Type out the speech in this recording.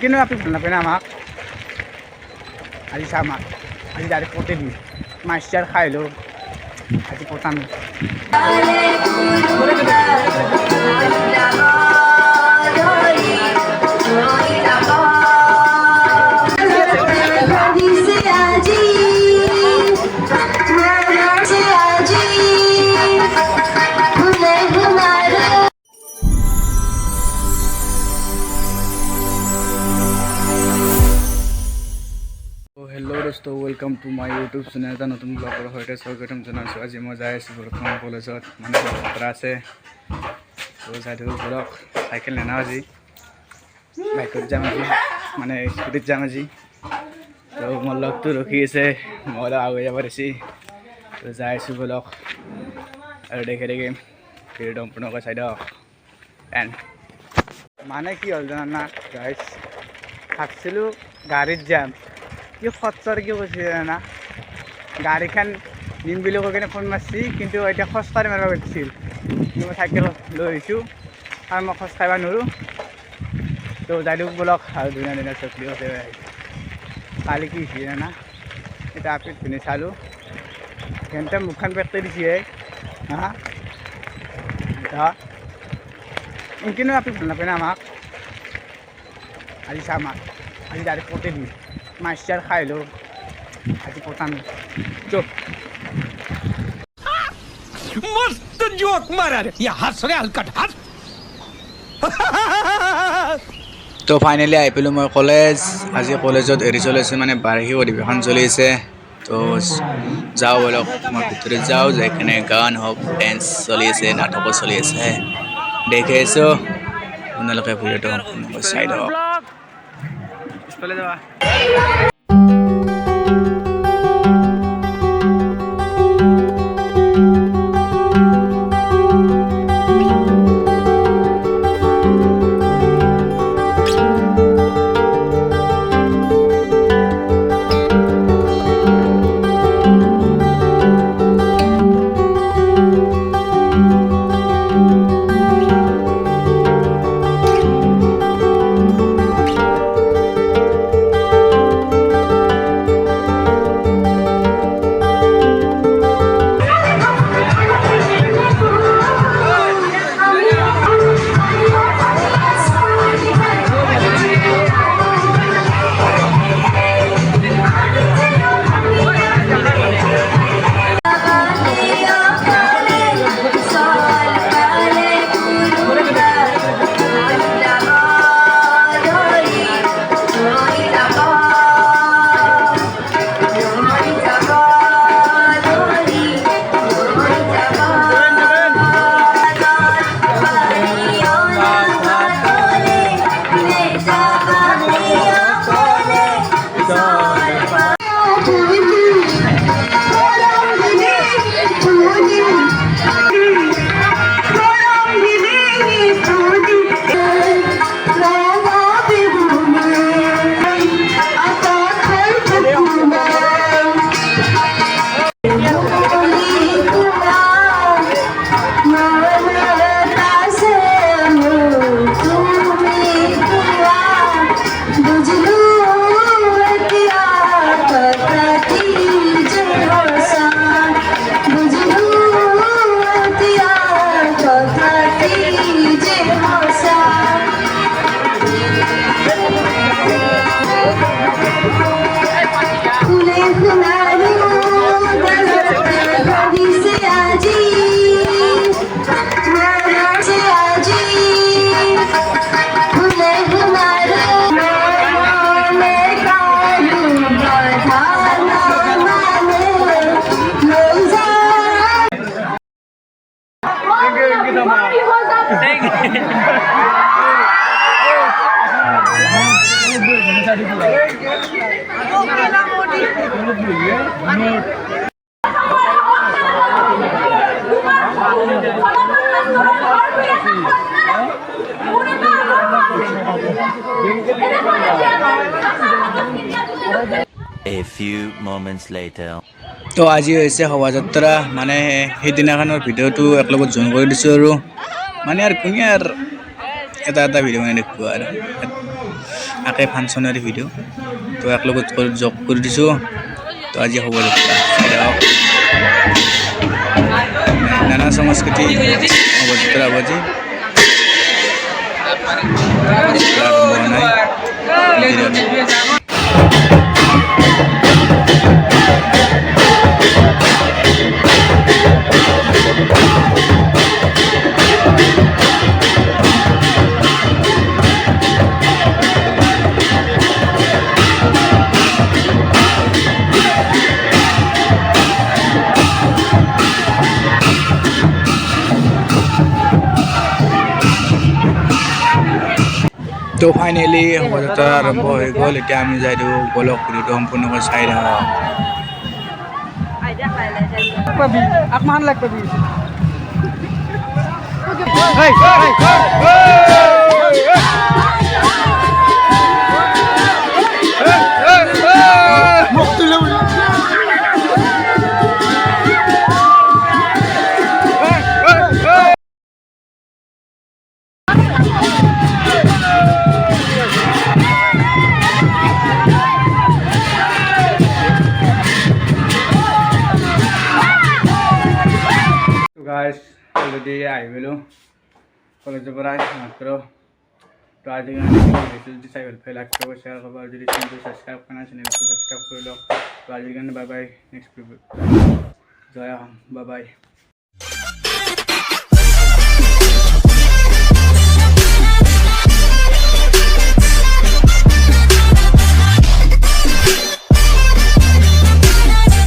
কিন্তু আপনি ভাল নাপায় না আমাক আজি চা আমাক আজি ডাইরেক্ট পতে দিম মাছার খাইলো আজি পতাম हेलो दोस्तों welcome to my YouTube channel এটা নতুন ব্লগৰ সৈতে স্বাগতম জনাইছোঁ। আজি মই যাই আছোঁ বৰ্তমান কলেজত মানে যাত্ৰা আছে তো যাই থাকোঁ ব্লগ চাইকেল নেনা আজি বাইকত যাম আজি মানে স্কুটিত যাম আজি তো মোৰ লগটো ৰখি আছে মই আগুৱাই যাব দিছি তো যাই আছোঁ ব্লগ আৰু দেখে দেখে ভিডিঅ' সম্পূৰ্ণকৈ চাই দিয়ক এণ্ড মানে কি হ'ল জানা গাইজ ভাবছিলোঁ গাড়ীত যাম কি খৰচৰ কি কৈছে না গাড়ীখন নিম বুলি কৈ কিনে ফোন মাৰছি কিন্তু এতিয়া খৰচ কাঢ়ি মাৰিব গৈছিল কিন্তু মই চাইকেল লৈ আহিছোঁ আৰু মই খৰচ খাব নোৱাৰোঁ তো যাই দিওঁ বলক আৰু ধুনীয়া ধুনীয়া চকলি আছে কালি কি হৈছে না এতিয়া আপি ধুনীয়া চালোঁ সিহঁতে মুখখন পেকটে দিছে হা কিন্তু আপি ভাল নাপায় না আমাক আজি চা আমাক আজি ডাইৰেক্ট পতে দিম মাছার খাইলো আজি পতাম চুপ मस्त जोक मारा रे ये हंस रे हलकट हंस তো ফাইনেলি আহি পেলো মই কলেজ আজি কলেজত এৰি চলিছে মানে বাৰ্ষিক অধিৱেশন চলি আছে তো যাওঁ বলক মই ভিতৰত যাওঁ যাই কিনে গান হওক ডেন্স চলি আছে নাটকো চলি আছে দেখি আছোঁ আপোনালোকে ভিডিঅ'টো সম্পূৰ্ণকৈ চাই দিয়ক পিছফালে যাবা A few moments later. তো আজি হৈছে শোভাযাত্ৰা মানে সেইদিনাখনৰ ভিডিঅ'টো একলগত জইন কৰি দিছোঁ আৰু মানে আৰু কোনে আৰু এটা ভিডিঅ' মানে দেখুৱা আৰু আকে ফাংচনাৰী ভিডিঅ' তো এক লগত জব কৰি দিছোঁ তো আজি হ'ব নানা সংস্কৃতি অৱযুক্তৰ আৱাজী তো ফাইনেলি শোভাযাত্ৰা আৰম্ভ হৈ গ'ল এতিয়া আমি যাই দিওঁ বলক ভিডিঅ'টো সম্পূৰ্ণকৈ চাই থাকক আকমান লাগ পাবি guys, already I will college মাত্র তো আজি ভিডিওটি চাই ভাল পাই লাইক কৰিব শেয়াৰ কৰিব আৰু যদি চেনেলটো সাবস্ক্ৰাইব কৰা নাই চেনেলটো সাবস্ক্ৰাইব কৰি লওক তো আজিৰ কাৰণে বাই বাই নেক্সট ভিডিঅ' জয় বাই বাই